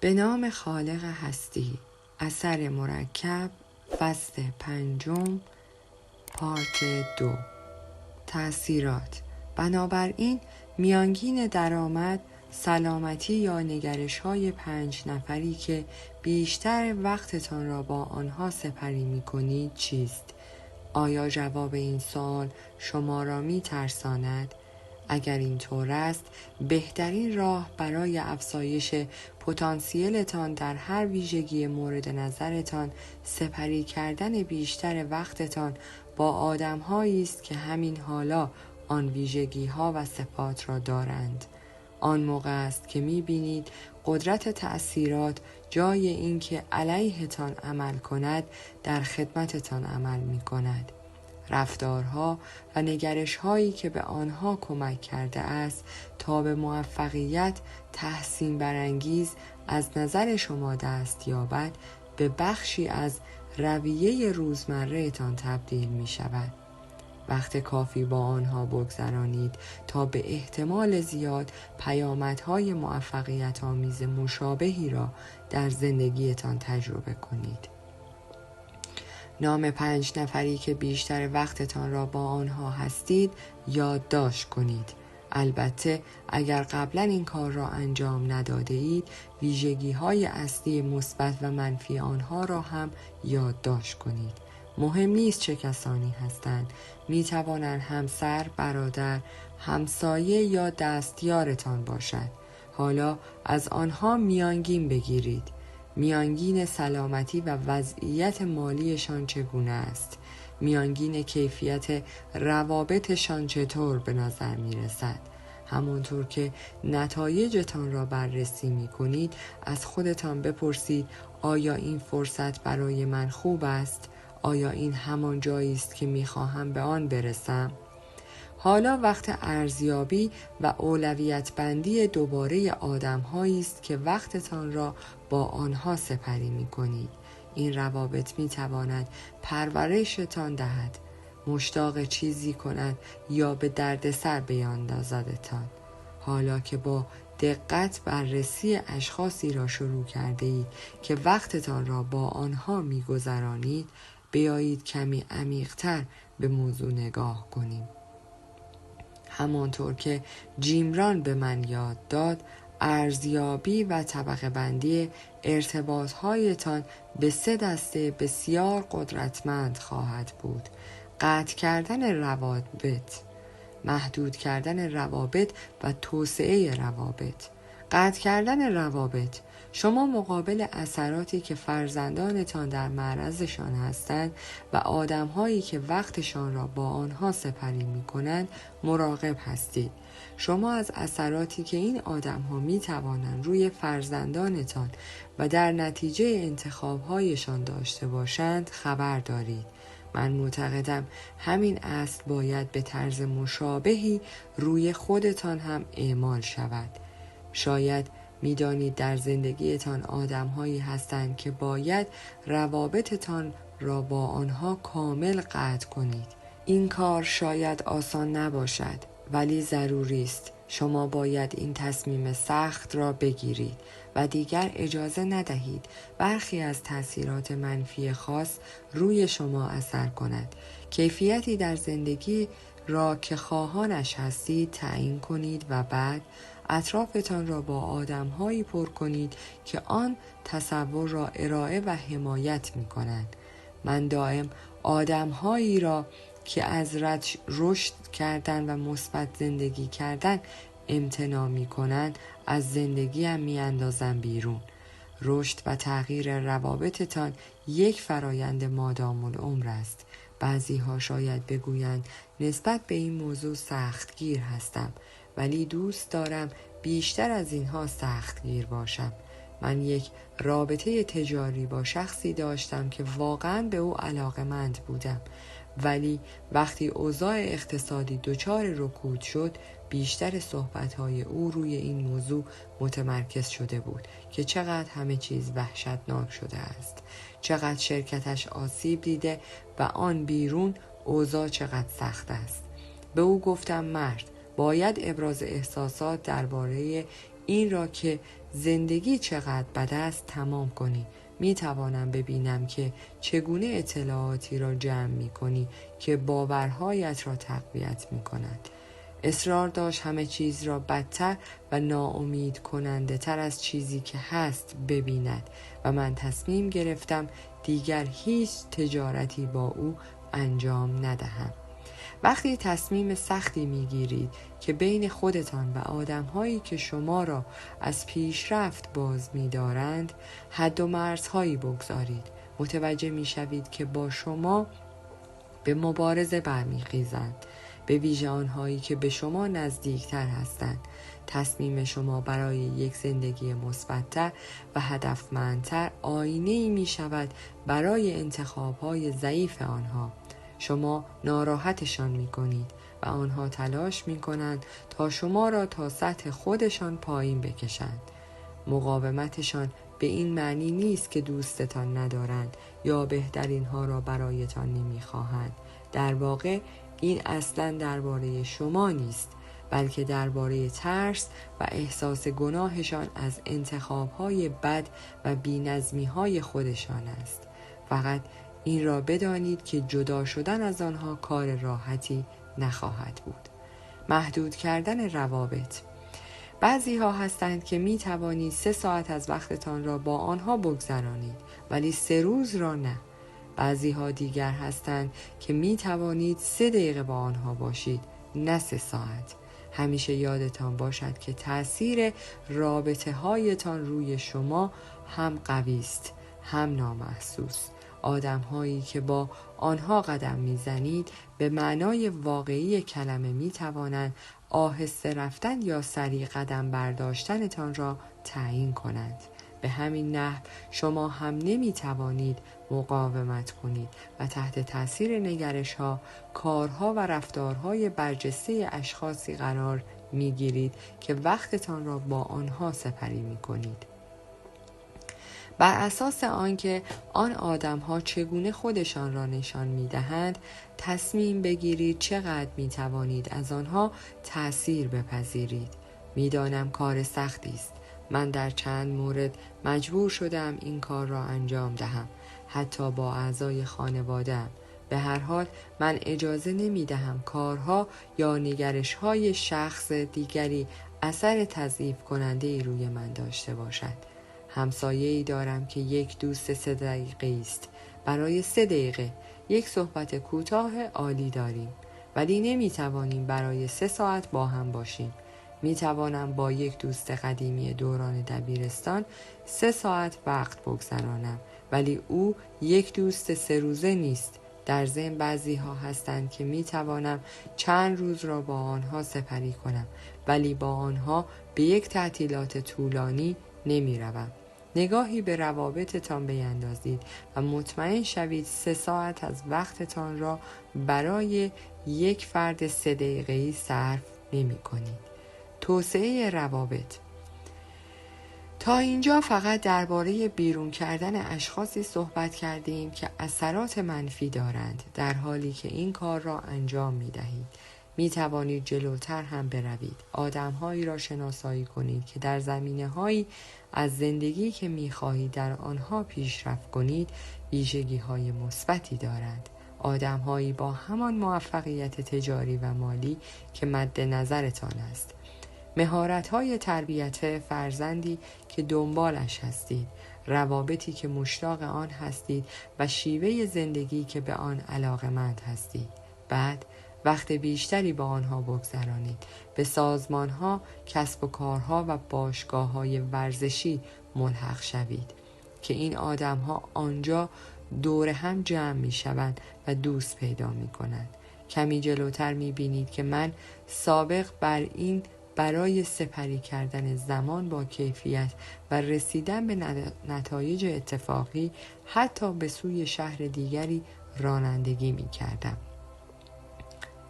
به نام خالق هستی. اثر مرکب، فصل 5، پارت 2. تأثیرات. بنابراین میانگین درآمد، سلامتی یا نگرش‌های 5 نفری که بیشتر وقتتان را با آنها سپری می‌کنید چیست؟ آیا جواب این سوال شما را می‌ترساند؟ اگر اینطور است، بهترین راه برای افزایش پتانسیلتان در هر ویژگی مورد نظرتان سپری کردن بیشتر وقتتان با آدم‌هایی است که همین حالا آن ویژگی‌ها و صفات را دارند. آن موقع است که می‌بینید قدرت تأثیرات جای اینکه علیهتان عمل کند در خدمتتان عمل می‌کند. رفتارها و نگرش‌هایی که به آنها کمک کرده است تا به موفقیت تحسین برانگیز از نظر شما دست یابد، به بخشی از رویه روزمره تان تبدیل می شود. وقت کافی با آنها بگذرانید تا به احتمال زیاد پیامدهای موفقیت آمیز مشابهی را در زندگیتان تجربه کنید. نام 5 نفری که بیشتر وقتتان را با آنها هستید یادداشت کنید. البته اگر قبلا این کار را انجام نداده اید، ویژگی‌های اصلی مثبت و منفی آنها را هم یادداشت کنید. مهم نیست چه کسانی هستند. می توانند همسر، برادر، همسایه یا دستیارتان باشد. حالا از آنها میانگین بگیرید. میانگین سلامتی و وضعیت مالیشان چگونه است؟ میانگین کیفیت روابطشان چطور به نظر می رسد؟ همانطور که نتایجتان را بررسی می کنید، از خودتان بپرسید آیا این فرصت برای من خوب است؟ آیا این همان جایی است که می خواهم به آن برسم؟ حالا وقت ارزیابی و اولویت بندی دوباره آدم‌هایی است که وقتتان را با آنها سپری می‌کنید. این روابط می‌تواند پرورشتان دهد، مشتاق چیزی کند یا به دردسر بیاندازدتان. حالا که با دقت بررسی اشخاصی را شروع کرده اید که وقتتان را با آنها می‌گذرانید، بیایید کمی عمیق‌تر به موضوع نگاه کنیم. همانطور که جیمران به من یاد داد، ارزیابی و طبقه بندی ارتباطهایتان به 3 دسته بسیار قدرتمند خواهد بود: قطع کردن روابط، محدود کردن روابط و توسعه روابط. قطع کردن روابط: شما مقابل اثراتی که فرزندانتان در معرضشان هستند و آدم‌هایی که وقتشان را با آنها سپری می‌کنند مراقب هستید. شما از اثراتی که این آدم‌ها می‌توانند روی فرزندانتان و در نتیجه انتخاب‌هایشان داشته باشند خبر دارید. من معتقدم همین اصل باید به طرز مشابهی روی خودتان هم اعمال شود. شاید می‌دانید در زندگیتان آدم‌هایی هستند که باید روابطتان را با آنها کامل قطع کنید. این کار شاید آسان نباشد، ولی ضروری است. شما باید این تصمیم سخت را بگیرید و دیگر اجازه ندهید برخی از تأثیرات منفی خاص روی شما اثر کند. کیفیتی در زندگی را که خواهانش هستید تعیین کنید و بعد اطرافتان را با آدم‌هایی پر کنید که آن تصور را ارائه و حمایت می‌کنند. من دائم آدم‌هایی را که از رشد کردن و مثبت زندگی کردن امتناع می‌کنند از زندگیم می‌اندازم بیرون. رشد و تغییر روابطتان یک فرایند مادام العمر است. بعضی‌ها شاید بگویند نسبت به این موضوع سختگیر هستم، ولی دوست دارم بیشتر از اینها سختگیر باشم. من یک رابطه تجاری با شخصی داشتم که واقعاً به او علاقه‌مند بودم، ولی وقتی اوضاع اقتصادی دچار رکود شد، بیشتر صحبت‌های او روی این موضوع متمرکز شده بود که چقدر همه چیز وحشتناک شده است، چقدر شرکتش آسیب دیده و آن بیرون اوضاع چقدر سخت است. به او گفتم مرد، باید ابراز احساسات درباره این را که زندگی چقدر بد است تمام کنی. می توانم ببینم که چگونه اطلاعاتی را جمع می کنی که باورهایت را تقویت می کند. اصرار داشت همه چیز را بدتر و ناامید کننده تر از چیزی که هست ببیند و من تصمیم گرفتم دیگر هیچ تجارتی با او انجام ندهم. وقتی تصمیم سختی میگیرید که بین خودتان و آدم‌هایی که شما را از پیشرفت باز می‌دارند حد و مرزهایی بگذارید. متوجه می‌شوید که با شما به مبارزه برمیخیزند، به ویژه آنهایی که به شما نزدیکتر هستند. تصمیم شما برای یک زندگی مثبت‌تر و هدفمندتر آینه‌ای می‌شود برای انتخاب‌های ضعیف آنها. شما ناراحتشان می‌کنید و آنها تلاش می‌کنند تا شما را تا سطح خودشان پایین بکشند. مقاومتشان به این معنی نیست که دوستتان ندارند یا بهترین ها را برایتان نمی‌خواهند. در واقع این اصلاً درباره شما نیست، بلکه درباره ترس و احساس گناهشان از انتخاب‌های بد و بی‌نظمی‌های خودشان است. فقط این را بدانید که جدا شدن از آنها کار راحتی نخواهد بود. محدود کردن روابط. بعضی ها هستند که می توانید 3 ساعت از وقتتان را با آنها بگذرانید ولی 3 روز را نه. بعضی ها دیگر هستند که می توانید 3 دقیقه با آنها باشید نه 3 ساعت. همیشه یادتان باشد که تأثیر رابطه هایتان روی شما هم قوی است هم نامحسوس. آدم هایی که با آنها قدم میزنید به معنای واقعی کلمه می توانند آهسته رفتن یا سریع قدم برداشتنتان را تعیین کنند. به همین نحو شما هم نمی توانید مقاومت کنید و تحت تاثیر نگرش ها، کارها و رفتارهای برجسته اشخاصی قرار می گیرید که وقتتان را با آنها سپری می کنید. بر اساس آنکه آن آدم‌ها چگونه خودشان را نشان می‌دهند، تصمیم بگیرید چقدر می‌توانید از آنها تأثیر بپذیرید. می‌دانم کار سختی است. من در چند مورد مجبور شدم این کار را انجام دهم، حتی با اعضای خانواده‌ام. به هر حال من اجازه نمی‌دهم کارها یا نگرش‌های شخص دیگری اثر تضعیف کننده‌ای روی من داشته باشد. همسایه‌ای دارم که یک دوست 3 دقیقه است. برای 3 دقیقه یک صحبت کوتاه عالی داریم، ولی نمی‌توانیم برای 3 ساعت با هم باشیم. می‌توانم با یک دوست قدیمی دوران دبیرستان 3 ساعت وقت بگذرانم، ولی او یک دوست 3 روزه نیست. در ضمن بعضی ها هستند که می‌توانم چند روز را با آنها سپری کنم، ولی با آنها به یک تعطیلات طولانی نمی‌روم. نگاهی به روابطتان بیندازید و مطمئن شوید 3 ساعت از وقتتان را برای یک فرد 3 دقیقه‌ای صرف نمی‌کنید. توسعه روابط. تا اینجا فقط درباره بیرون کردن اشخاصی صحبت کردیم که اثرات منفی دارند، در حالی که این کار را انجام می‌دهید. می توانید جلوتر هم بروید. آدم‌هایی را شناسایی کنید که در زمینه‌هایی از زندگی که می‌خواهید در آنها پیشرفت کنید ویژگی‌های مثبتی دارند. آدم‌هایی با همان موفقیت تجاری و مالی که مد نظرتان است. مهارت‌های تربیت فرزندی که دنبالش هستید، روابطی که مشتاق آن هستید و شیوه زندگی که به آن علاقه‌مند هستید. بعد وقت بیشتری با آنها بگذرانید. به سازمان‌ها، کسب و کارها و باشگاه‌های ورزشی ملحق شوید که این آدم‌ها آنجا دور هم جمع می‌شوند و دوست پیدا می‌کنند. کمی جلوتر می‌بینید که من سابق بر این برای سپری کردن زمان با کیفیت و رسیدن به نتایج اتفاقی حتی به سوی شهر دیگری رانندگی می‌کردم.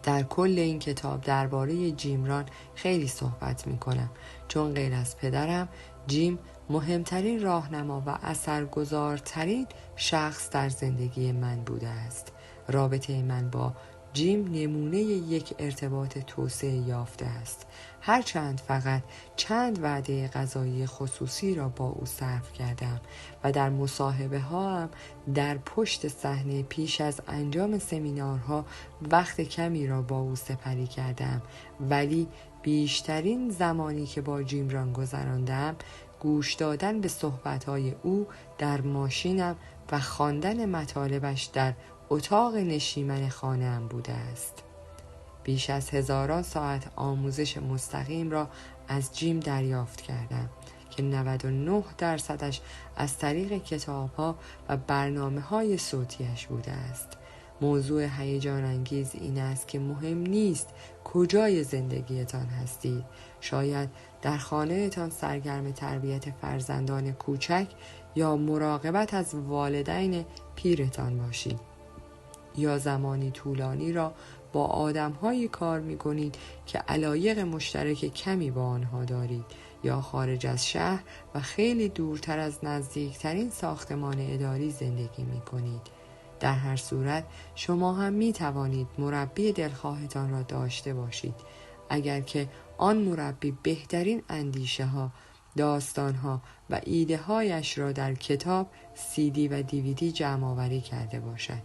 در کل این کتاب درباره جیم ران خیلی صحبت می‌کنم، چون غیر از پدرم جیم مهمترین راهنما و اثرگذارترین شخص در زندگی من بوده است. رابطه من با جیم نمونه یک ارتباط توسعه یافته است، هرچند فقط چند وعده غذایی خصوصی را با او صرف کردم و در مصاحبه ها هم در پشت صحنه پیش از انجام سمینارها وقت کمی را با او سپری کردم، ولی بیشترین زمانی که با جیم ران گذراندم گوش دادن به صحبت‌های او در ماشینم و خواندن مطالبش در اتاق نشیمن خانه‌ام بوده است. بیش از هزاران ساعت آموزش مستقیم را از جیم دریافت کردم که 99% از طریق کتاب‌ها و برنامه‌های صوتیش بوده است. موضوع هیجان انگیز این است که مهم نیست کجای زندگیتان هستید. شاید در خانه‌تان سرگرم تربیت فرزندان کوچک یا مراقبت از والدین پیرتان باشید، یا زمانی طولانی را با آدم‌هایی کار می‌کنید که علایق مشترک کمی با آنها دارید، یا خارج از شهر و خیلی دورتر از نزدیکترین ساختمان اداری زندگی می‌کنید. در هر صورت شما هم می‌توانید مربی دلخواهتان را داشته باشید، اگر که آن مربی بهترین اندیشه‌ها، داستان‌ها و ایده‌هایش را در کتاب، CD و DVD جمع‌آوری کرده باشد.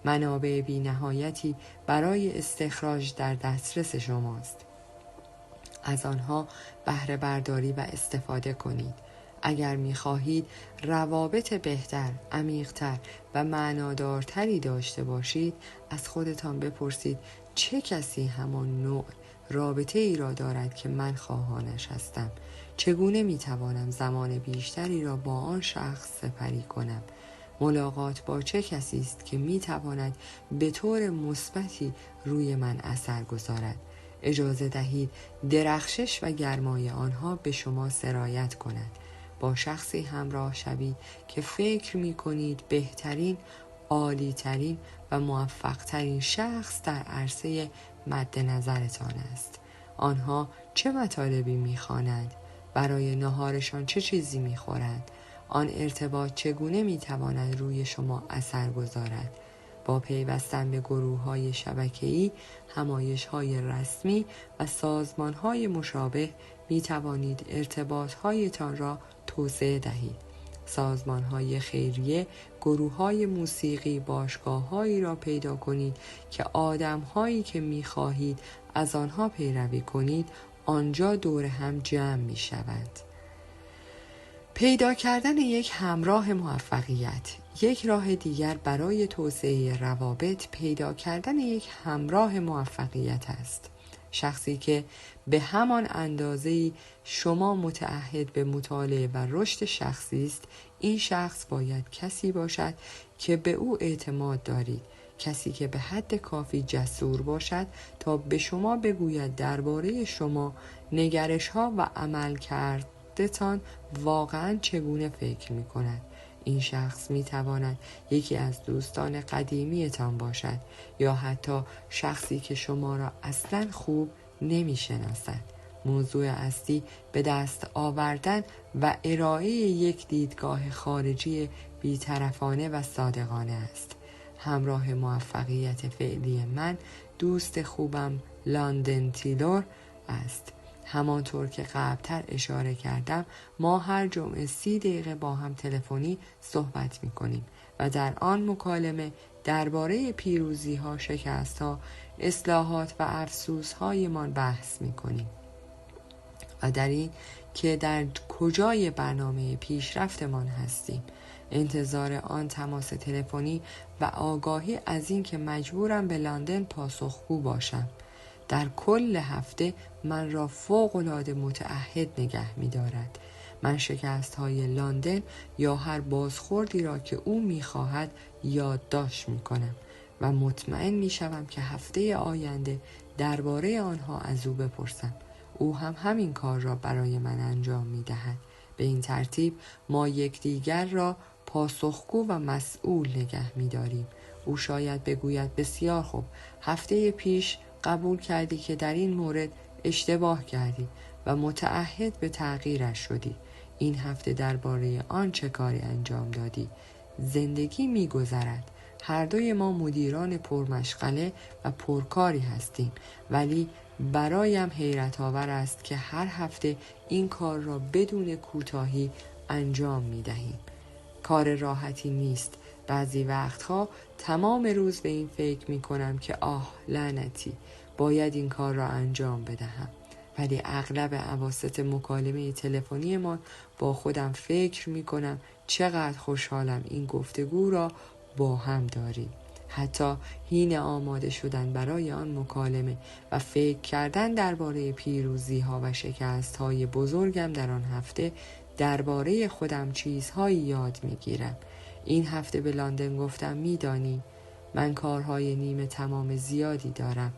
منابع بی نهایتی برای استخراج در دسترس شماست. از آنها بهره برداری و استفاده کنید. اگر می‌خواهید روابط بهتر، عمیق‌تر و معنادارتری داشته باشید، از خودتان بپرسید چه کسی همان نوع رابطه ای را دارد که من خواهانش هستم؟ چگونه می‌توانم زمان بیشتری را با آن شخص سپری کنم؟ ملاقات با چه کسی است که می‌تواند به طور مثبتی روی من اثر گذارد؟ اجازه دهید درخشش و گرمای آنها به شما سرایت کند. با شخصی همراه شوید که فکر می‌کنید بهترین، عالی‌ترین و موفق‌ترین شخص در عرصه مد نظرتان است. آنها چه مطالبی می‌خوانند؟ برای ناهارشان چه چیزی می‌خورند؟ آن ارتباط چگونه می‌تواند روی شما اثر گذارد؟ با پیوستن به گروه‌های شبکه‌ای، همایش‌های رسمی و سازمان‌های مشابه می‌توانید ارتباط‌هایتان را توسعه دهید. سازمان‌های خیریه، گروه‌های موسیقی، باشگاه‌هایی را پیدا کنید که آدم‌هایی که می‌خواهید از آنها پیروی کنید آنجا دور هم جمع می‌شوند. پیدا کردن یک همراه موفقیت. یک راه دیگر برای توسعه روابط پیدا کردن یک همراه موفقیت است. شخصی که به همان اندازه‌ای شما متعهد به مطالعه و رشد شخصی است. این شخص باید کسی باشد که به او اعتماد دارید، کسی که به حد کافی جسور باشد تا به شما بگوید درباره شما، نگرش‌ها و عملکردتان واقعاً چگونه فکر می‌کند. این شخص می‌تواند یکی از دوستان قدیمیتان باشد یا حتی شخصی که شما را اصلاً خوب نمی‌شناسد. موضوع اصلی به دست آوردن و ارائه یک دیدگاه خارجی بی‌طرفانه و صادقانه است. همراه موفقیت فعلی من دوست خوبم لاندن تیلور است. همانطور که قبلتر اشاره کردم، ما هر جمعه 30 دقیقه با هم تلفنی صحبت می‌کنیم و در آن مکالمه درباره پیروزی‌ها، شکست‌ها، اصلاحات و افسوس‌هایمان بحث می‌کنیم و در این که در کجای برنامه پیشرفتمان هستیم. انتظار آن تماس تلفنی و آگاهی از این که مجبورم به لندن پاسخگو باشم در کل هفته من را فوق‌العاده متعهد نگه می‌دارد. من شکست‌های لندن یا هر بازخوردی را که او می‌خواهد یادداشت می‌کنم و مطمئن می‌شوم که هفته آینده درباره آنها از او بپرسم. او هم همین کار را برای من انجام می‌دهد. به این ترتیب ما یکدیگر را پاسخگو و مسئول نگه می‌داریم. او شاید بگوید بسیار خوب، هفته پیش قبول کردی که در این مورد اشتباه کردی و متعهد به تغییرش شدی. این هفته درباره آن چه کاری انجام دادی؟ زندگی می‌گذرد. هر دوی ما مدیران پرمشغله و پرکاری هستیم، ولی برایم حیرت آور است که هر هفته این کار را بدون کوتاهی انجام می دهیم. کار راحتی نیست. بعضی وقتها تمام روز به این فکر می کنم که لعنتی باید این کار را انجام بدهم، ولی اغلب اواسط مکالمه تلفنی ما با خودم فکر می کنم چقدر خوشحالم این گفتگو را با هم داریم. حتی حین آماده شدن برای آن مکالمه و فکر کردن درباره پیروزی ها و شکست های بزرگم در آن هفته، درباره خودم چیزهایی یاد می گیرم. این هفته به لندن گفتم میدانی من کارهای نیمه تمام زیادی دارم.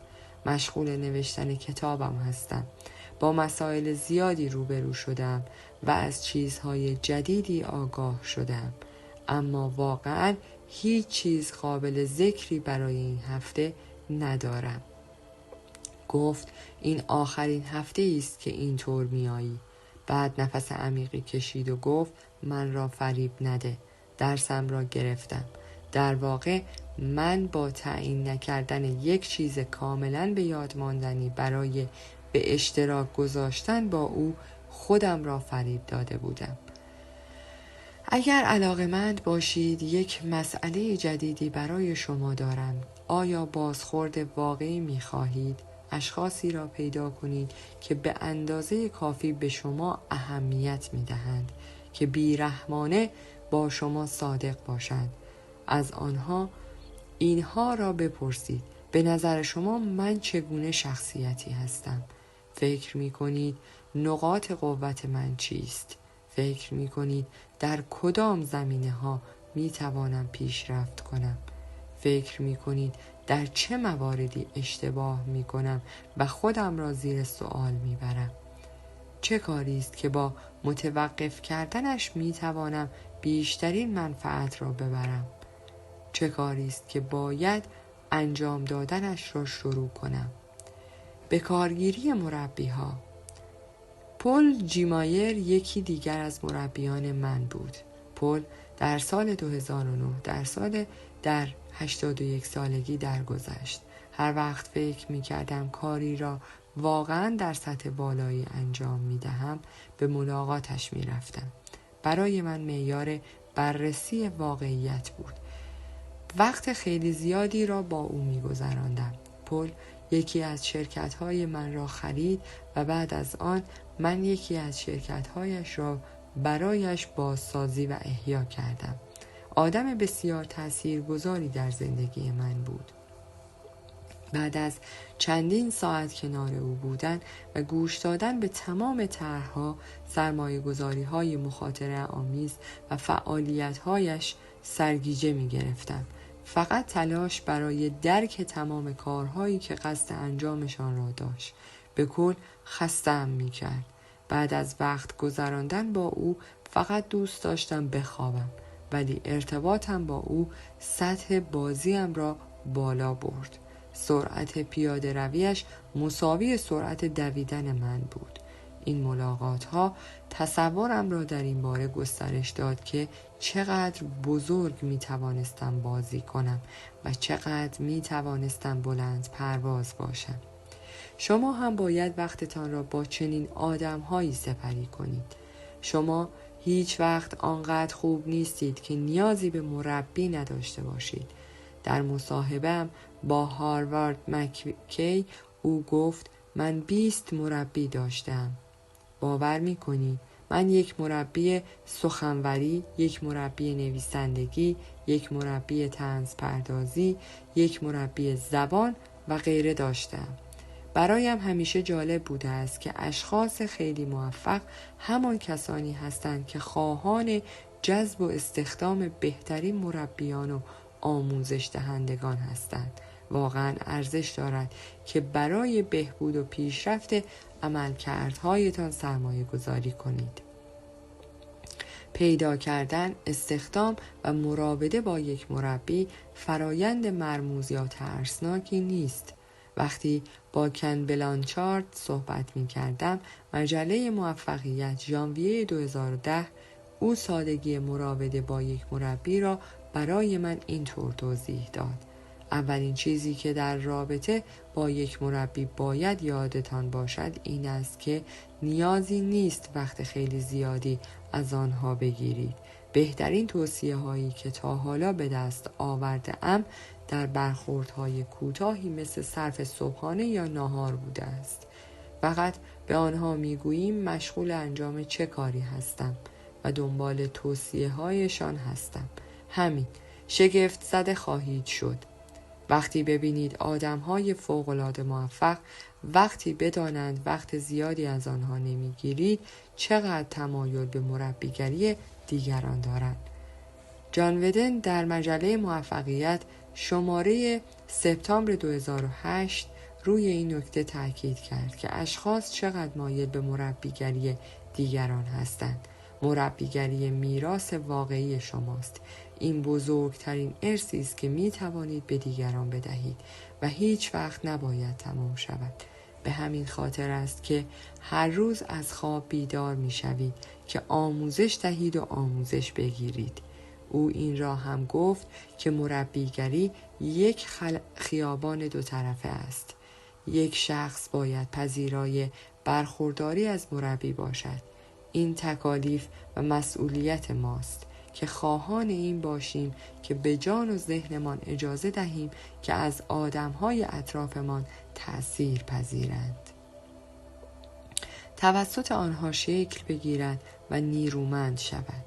مشغول نوشتن کتابم هستم. با مسائل زیادی روبرو شدم و از چیزهای جدیدی آگاه شدم. اما واقعا هیچ چیز قابل ذکری برای این هفته ندارم. گفت این آخرین هفته است که اینطور میایی. بعد نفس عمیقی کشید و گفت من را فریب نده. درسم را گرفتم. در واقع من با تعیین نکردن یک چیز کاملا به یاد ماندنی برای به اشتراک گذاشتن با او خودم را فریب داده بودم. اگر علاقه‌مند باشید یک مسئله جدیدی برای شما دارم. آیا بازخورد واقعی می‌خواهید؟ اشخاصی را پیدا کنید که به اندازه کافی به شما اهمیت می‌دهند، که بی‌رحمانه با شما صادق باشند. از آنها اینها را بپرسید: به نظر شما من چگونه شخصیتی هستم؟ فکر می‌کنید نقاط قوت من چیست؟ فکر می‌کنید در کدام زمینه‌ها می‌توانم پیشرفت کنم؟ فکر می‌کنید در چه مواردی اشتباه می‌کنم و خودم را زیر سوال می‌برم؟ چه کاری است که با متوقف کردنش می‌توانم بیشترین منفعت را ببرم؟ چه کاری است که باید انجام دادنش را شروع کنم؟ به کارگیری مربی‌ها. پل جیمایر یکی دیگر از مربیان من بود. پل در سال 2009 در 81 سالگی درگذشت. هر وقت فکر می کردم کاری را واقعا در سطح بالایی انجام می دهم به ملاقاتش می رفتم. برای من معیار بررسی واقعیت بود. وقت خیلی زیادی را با او می گذراندم. پل یکی از شرکت‌های من را خرید و بعد از آن من یکی از شرکت‌هایش را برایش بازسازی و احیا کردم. آدم بسیار تاثیرگذاری در زندگی من بود. بعد از چندین ساعت کنار او بودن و گوش دادن به تمام طرح‌ها، سرمایه‌گذاری‌های مخاطره آمیز و فعالیت‌هایش سرگیجه می‌گرفتم. فقط تلاش برای درک تمام کارهایی که قصد انجامشان را داشت به کل خسته‌ام می‌کرد. بعد از وقت گذراندن با او فقط دوست داشتم بخوابم، ولی ارتباطم با او سطح بازیم را بالا برد. سرعت پیاده رویش مساوی سرعت دویدن من بود. این ملاقات ها تصورم را در این باره گسترش داد که چقدر بزرگ می توانستم بازی کنم و چقدر می توانستم بلند پرواز باشم. شما هم باید وقتتان را با چنین آدم هایی سپری کنید. شما هیچ وقت آنقدر خوب نیستید که نیازی به مربی نداشته باشید. در مصاحبه‌ام با هاروارد مککی او گفت من 20 مربی داشتم. باور می‌کنی؟ من یک مربی سخنوری، یک مربی نویسندگی، یک مربی طنز پردازی، یک مربی زبان و غیره داشتم. برایم همیشه جالب بوده است که اشخاص خیلی موفق همان کسانی هستند که خواهان جذب و استخدام بهترین مربیان و آموزش دهندگان هستند. واقعا ارزش دارد که برای بهبود و پیشرفت عملکردهایتان سرمایه گذاری کنید. پیدا کردن، استخدام و مراوده با یک مربی فرایند مرموز یا ترسناکی نیست. وقتی با کن بلانچارد صحبت می کردم، مجله موفقیت ژانویه 2010 او سادگی مراوده با یک مربی را برای من اینطور توضیح داد: اولین چیزی که در رابطه با یک مربی باید یادتان باشد این است که نیازی نیست وقت خیلی زیادی از آنها بگیرید. بهترین توصیه هایی که تا حالا به دست آورده ام در برخوردهای کوتاهی مثل صرف صبحانه یا ناهار بوده است. فقط به آنها میگوییم مشغول انجام چه کاری هستم و دنبال توصیه هایشان هستم. همین. شگفت زده خواهید شد وقتی ببینید آدم‌های فوق‌العاده موفق وقتی بدانند وقت زیادی از آنها نمیگیرید چقدر تمایل به مربیگری دیگران دارند. جان ودن در مجله موفقیت شماره سپتامبر 2008 روی این نکته تاکید کرد که اشخاص چقدر مایل به مربیگری دیگران هستند. مربیگری میراث واقعی شماست. این بزرگترین ارثی است که می توانید به دیگران بدهید و هیچ وقت نباید تمام شود. به همین خاطر است که هر روز از خواب بیدار می شوید که آموزش دهید و آموزش بگیرید. او این را هم گفت که مربیگری یک خیابان دو طرفه است. یک شخص باید پذیرای برخورداری از مربی باشد. این تکالیف و مسئولیت ماست که خواهان این باشیم که به جان و ذهنمان اجازه دهیم که از آدم‌های اطرافمان تأثیر پذیرند، توسط آنها شکل بگیرند و نیرومند شوند.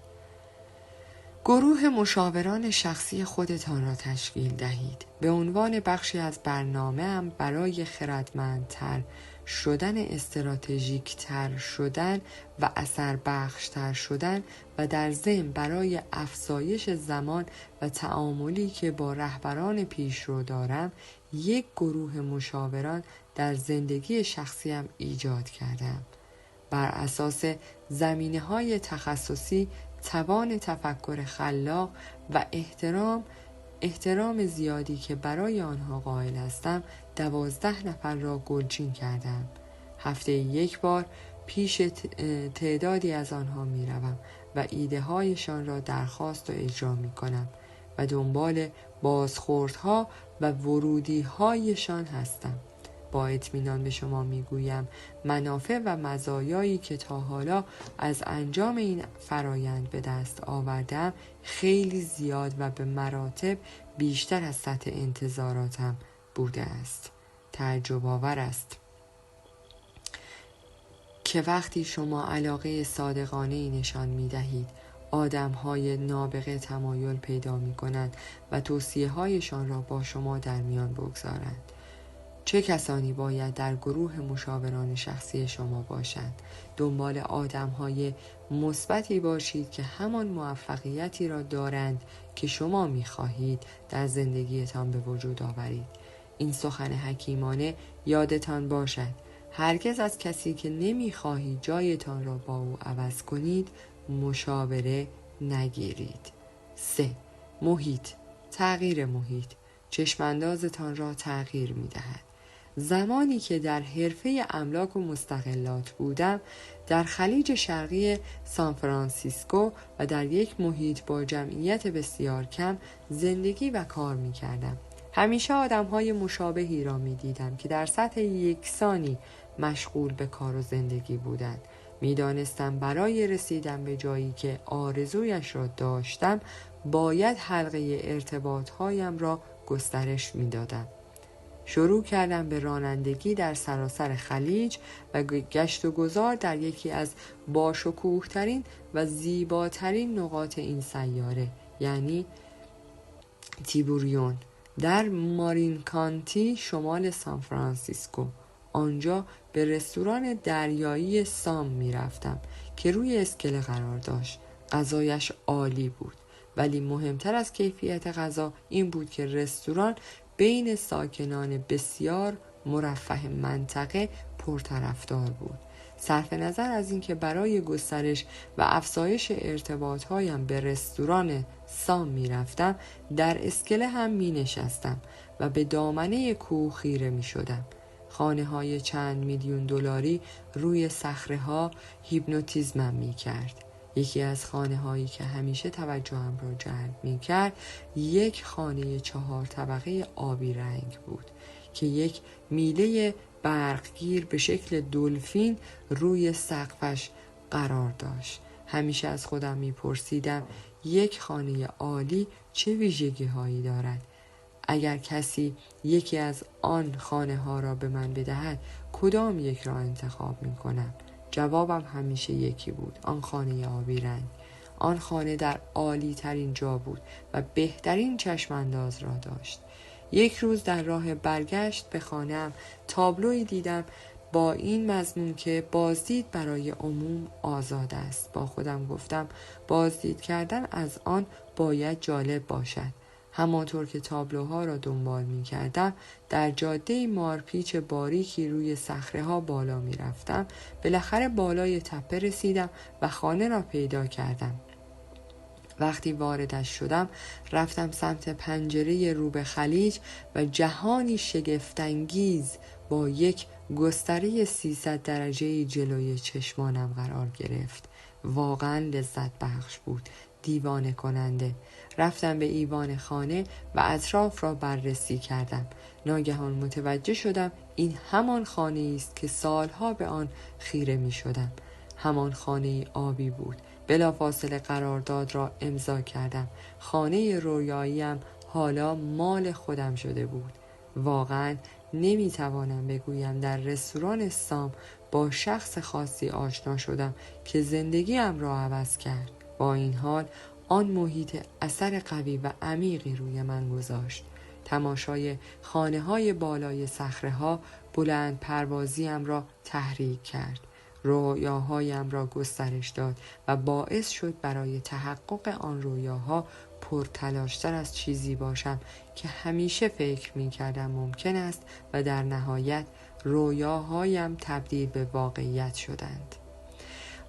گروه مشاوران شخصی خودتان را تشکیل دهید. به عنوان بخشی از برنامه‌ام برای خردمندتر شدن، استراتژیک تر شدن و اثر بخشتر شدن و در ضمن برای افزایش زمان و تعاملی که با رهبران پیشرو دارم یک گروه مشاوران در زندگی شخصیم ایجاد کردم. بر اساس زمینه‌های تخصصی، توان تفکر خلاق و احترام زیادی که برای آنها قائل هستم 12 نفر را گلچین کردم. هفته یک بار پیش تعدادی از آنها می روم و ایده هایشان را درخواست و اجرا می کنم و دنبال بازخوردها و ورودی هایشان هستم. با اطمینان به شما میگویم منافع و مزایایی که تا حالا از انجام این فرایند به دست آوردم خیلی زیاد و به مراتب بیشتر از سطح انتظاراتم بوده است. تعجب آور است که وقتی شما علاقه صادقانه نشان می دهید آدم‌های نابغه تمایل پیدا می کنند و توصیه هایشان را با شما در میان بگذارند. چه کسانی باید در گروه مشاوران شخصی شما باشند؟ دنبال آدم‌های مثبتی باشید که همان موفقیتی را دارند که شما می‌خواهید در زندگیتان به وجود آورید. این سخن حکیمانه یادتان باشد. هرگز از کسی که نمی‌خواهید جایتان را با او عوض کنید مشاوره نگیرید. 3. محیط. تغییر محیط چشماندازتان را تغییر می‌دهد. زمانی که در حرفه املاک و مستغلات بودم در خلیج شرقی سانفرانسیسکو و در یک محیط با جمعیت بسیار کم زندگی و کار می کردم. همیشه آدم‌های مشابهی را می دیدم که در سطح یکسانی مشغول به کار و زندگی بودند. می دانستم برای رسیدن به جایی که آرزویش را داشتم باید حلقه ارتباطهایم را گسترش می دادم. شروع کردم به رانندگی در سراسر خلیج و گشت و گذار در یکی از باشکوه‌ترین و زیباترین نقاط این سیاره، یعنی تیبوریون در مارین کانتی شمال سانفرانسیسکو. آنجا به رستوران دریایی سام می رفتم که روی اسکله قرار داشت. غذایش عالی بود، ولی مهمتر از کیفیت غذا این بود که رستوران بین ساکنان بسیار مرفه منطقه پرطرفدار بود. صرف نظر از اینکه برای گسترش و افزایش ارتباطهایم به رستوران سام می رفتم، در اسکله هم می نشستم و به دامنه کوه خیره می شدم. خانه های چند میلیون دلاری روی صخره ها هیپنوتیزمم می کرد. یکی از خانه هایی که همیشه توجهم را جلب می کرد یک خانه 4 طبقه آبی رنگ بود که یک میله برقگیر به شکل دلفین روی سقفش قرار داشت. همیشه از خودم می پرسیدم یک خانه عالی چه ویژگی هایی دارد؟ اگر کسی یکی از آن خانه ها را به من بدهد کدام یک را انتخاب می کنم؟ جوابم همیشه یکی بود، آن خانه آبی رنگ. آن خانه در عالی ترین جا بود و بهترین چشم انداز را داشت. یک روز در راه برگشت به خانه‌ام تابلویی دیدم با این مضمون که بازدید برای عموم آزاد است. با خودم گفتم بازدید کردن از آن باید جالب باشد. همانطور که تابلوها را دنبال می کردم در جاده مارپیچ باریکی روی صخره ها بالا می رفتم. بالاخره بالای تپه رسیدم و خانه را پیدا کردم. وقتی واردش شدم رفتم سمت پنجره رو به خلیج و جهانی شگفت‌انگیز با یک گستره 300 درجه جلوی چشمانم قرار گرفت. واقعا لذت بخش بود، دیوانه کننده. رفتم به ایوان خانه و اطراف را بررسی کردم. ناگهان متوجه شدم این همان خانه است که سالها به آن خیره می شدم. همان خانه آبی بود. بلافاصله قرارداد را امضا کردم. خانه رویاییم حالا مال خودم شده بود. واقعا نمیتوانم بگویم در رستوران سام با شخص خاصی آشنا شدم که زندگیم را عوض کرد. با این حال آن محیط اثر قوی و عمیقی روی من گذاشت. تماشای خانه‌های بالای صخره‌ها بلند پروازیم را تحریک کرد. رویاهایم را گسترش داد و باعث شد برای تحقق آن رویاها پرتلاشتر از چیزی باشم که همیشه فکر می کردم ممکن است و در نهایت رویاهایم تبدیل به واقعیت شدند.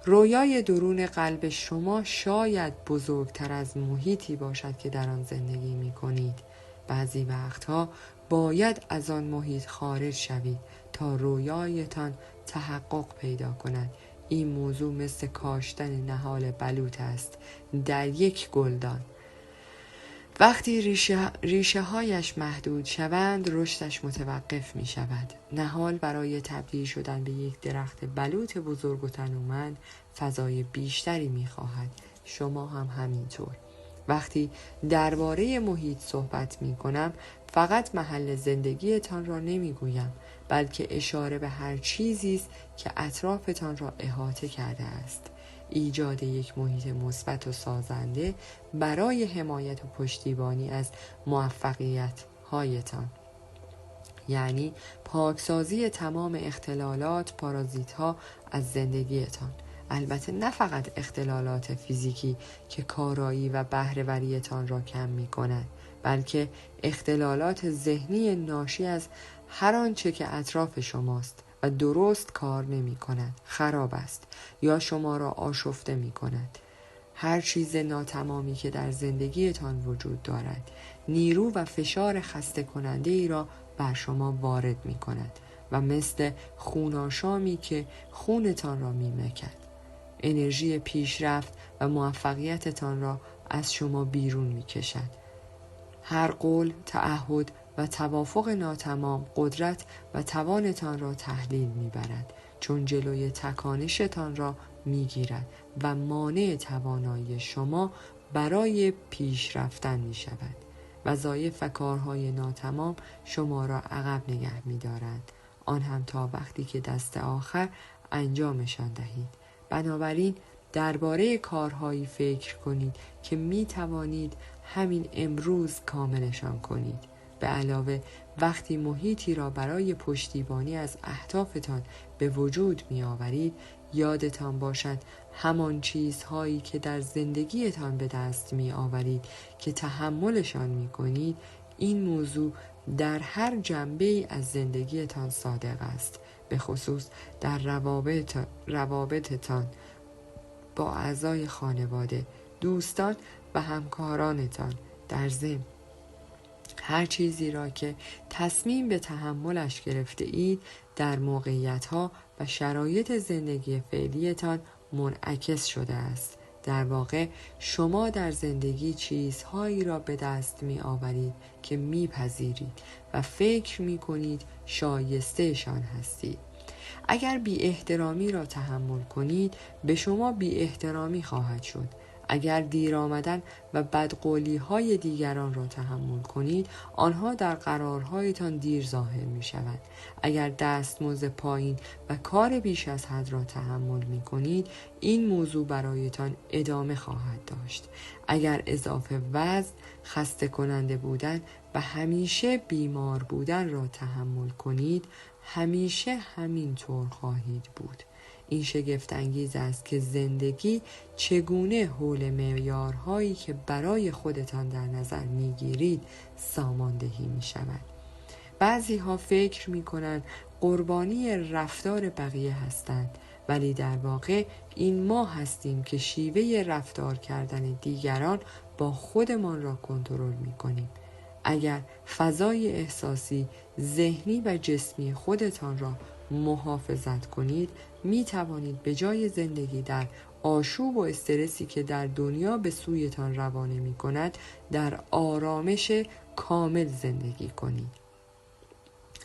رویای درون قلب شما شاید بزرگتر از محیطی باشد که در آن زندگی می کنید. بعضی وقتها باید از آن محیط خارج شوید تا رویایتان تحقق پیدا کند. این موضوع مثل کاشتن نهال بلوط است در یک گلدان. وقتی ریشه هایش محدود شوند رشدش متوقف می شود. نهال برای تبدیل شدن به یک درخت بلوط بزرگ و تنومند فضای بیشتری می خواهد. شما هم همینطور. وقتی درباره محیط صحبت می کنم فقط محل زندگیتان را نمی گویم بلکه اشاره به هر چیزی است که اطرافتان را احاطه کرده است. ایجاد یک محیط مثبت و سازنده برای حمایت و پشتیبانی از موفقیت هایتان، یعنی پاکسازی تمام اختلالات پارازیت ها از زندگیتان. البته نه فقط اختلالات فیزیکی که کارایی و بهره‌وریتان را کم می کند، بلکه اختلالات ذهنی ناشی از هر آنچه که اطراف شماست و درست کار نمی کند، خراب است یا شما را آشفته می کند. هر چیز ناتمامی که در زندگیتان وجود دارد نیرو و فشار خسته کننده ای را بر شما وارد می کند و مثل خوناشامی که خونتان را می مکد انرژی پیشرفت و موفقیتتان را از شما بیرون می کشد. هر قول، تعهد و توافق ناتمام قدرت و توانتان را تحلیل می برد، چون جلوی تکانشتان را می گیرد و مانع توانایی شما برای پیش رفتن می شود. وظایف و کارهای ناتمام شما را عقب نگه می دارند، آن هم تا وقتی که دست آخر انجامشان دهید. بنابراین درباره کارهایی فکر کنید که می توانید همین امروز کاملشان کنید. به علاوه وقتی محیطی را برای پشتیبانی از اهدافتان به وجود می آورید یادتان باشد همان چیزهایی که در زندگیتان به دست می آورید که تحملشان می کنید. این موضوع در هر جنبه‌ای از زندگیتان صادق است، به خصوص در روابطتان با اعضای خانواده، دوستان و همکارانتان. در ضمن هر چیزی را که تصمیم به تحملش گرفته اید در موقعیت‌ها و شرایط زندگی فعلیتان منعکس شده است. در واقع شما در زندگی چیزهایی را به دست می آورید که می پذیرید و فکر می کنید شایسته‌شان هستید. اگر بی احترامی را تحمل کنید به شما بی احترامی خواهد شد. اگر دیر آمدن و بدقولی های دیگران را تحمل کنید آنها در قرارهایتان دیر ظاهر می شوند. اگر دستمزد پایین و کار بیش از حد را تحمل می کنید این موضوع برایتان ادامه خواهد داشت. اگر اضافه وزن، خسته کننده بودن و همیشه بیمار بودن را تحمل کنید همیشه همین طور خواهید بود. این شگفت انگیز است که زندگی چگونه حول معیارهایی که برای خودتان در نظر میگیرید ساماندهی می شود. بعضی ها فکر می کنند قربانی رفتار بقیه هستند، ولی در واقع این ما هستیم که شیوه رفتار کردن دیگران با خودمان را کنترل می کنیم. اگر فضای احساسی، ذهنی و جسمی خودتان را محافظت کنید می توانید به جای زندگی در آشوب و استرسی که در دنیا به سویتان روانه می کند در آرامش کامل زندگی کنید.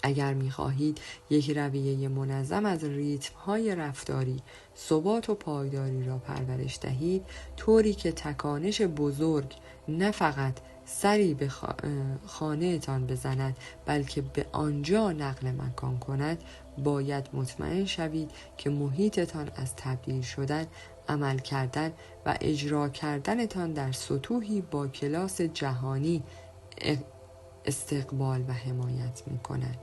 اگر می خواهید یک رویه منظم از ریتم‌های رفتاری، ثبات و پایداری را پرورش دهید طوری که تکانش بزرگ نه فقط سری به خانه تان بزند بلکه به آنجا نقل مکان کند باید مطمئن شوید که محیطتان از تبدیل شدن، عمل کردن و اجرا کردنتان در سطوحی با کلاس جهانی استقبال و حمایت می کند.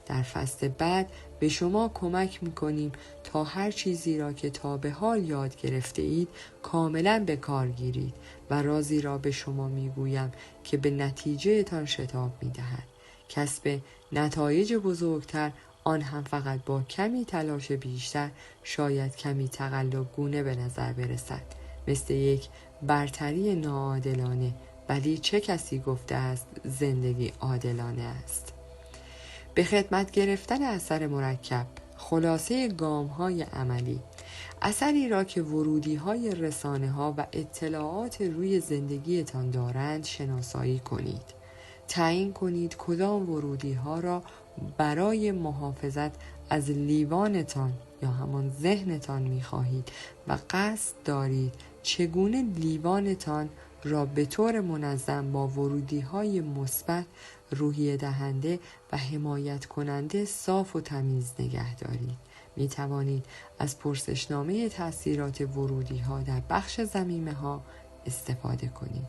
در فصل بعد به شما کمک می کنیم تا هر چیزی را که تا به حال یاد گرفته اید کاملا به کار گیرید و رازی را به شما می گویم که به نتیجه تان شتاب می دهد. کسب نتایج بزرگتر آن هم فقط با کمی تلاش بیشتر شاید کمی تقلب گونه به نظر برسد، مثل یک برتری ناعادلانه، ولی چه کسی گفته است زندگی عادلانه است؟ به خدمت گرفتن اثر مرکب، خلاصه گام‌های عملی، اثری را که ورودی‌های رسانه‌ها و اطلاعات روی زندگیتان دارند شناسایی کنید. تعیین کنید کدام ورودی‌ها را برای محافظت از لیوانتان یا همان ذهنتان می‌خواهید و قصد دارید چگونه لیوانتان را به طور منظم با ورودی‌های مثبت، روحیه دهنده و حمایت کننده صاف و تمیز نگه دارید. می توانید از پرسشنامه تأثیرات ورودی‌ها در بخش ضمیمه‌ها استفاده کنید.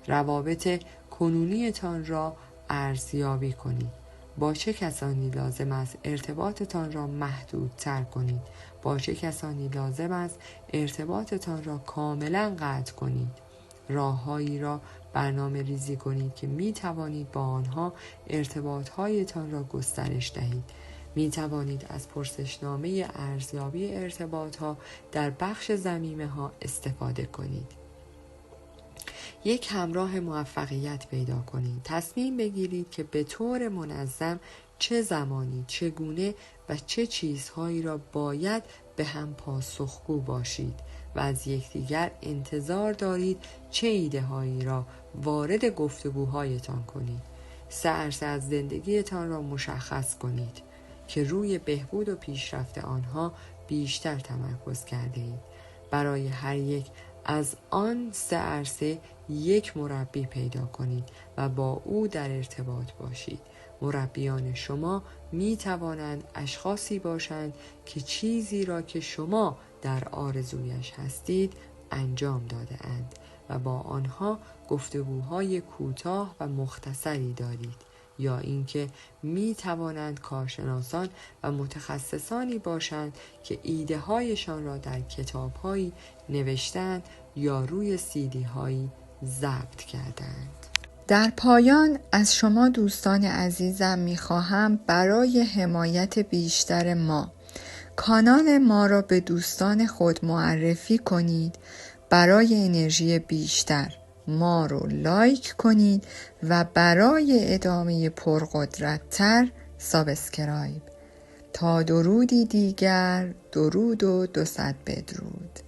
روابط کنونیتان را ارزیابی کنید. با چه کسانی لازم است ارتباطتان را محدودتر کنید؟ با چه کسانی لازم است ارتباطتان را کاملا قطع کنید؟ راههایی را برنامه ریزی کنید که می توانید با آنها ارتباطهایتان را گسترش دهید. می توانید از پرسشنامه ارزیابی ارتباطها در بخش ضمیمه‌ها استفاده کنید. یک همراه موفقیت پیدا کنید. تصمیم بگیرید که به طور منظم چه زمانی، چگونه و چه چیزهایی را باید به هم پاسخگو باشید و از یکدیگر انتظار دارید چه ایده هایی را وارد گفتگوهایتان کنید. 3 عرصه از زندگیتان را مشخص کنید که روی بهبود و پیشرفت آنها بیشتر تمرکز کرده اید. برای هر یک از آن 3 عرصه یک مربی پیدا کنید و با او در ارتباط باشید. مربیان شما می توانند اشخاصی باشند که چیزی را که شما در آرزویش هستید انجام داده اند و با آنها گفتگوهای کوتاه و مختصری دارید، یا اینکه می توانند کارشناسان و متخصصانی باشند که ایده هایشان را در کتاب هایی نوشتند یا روی CD هایی ضبط کردند. در پایان از شما دوستان عزیزم می‌خواهم برای حمایت بیشتر ما کانال ما را به دوستان خود معرفی کنید. برای انرژی بیشتر ما رو لایک کنید و برای ادامه پرقدرت‌تر سابسکرایب. تا درودی دیگر، درود و 200 بدرود.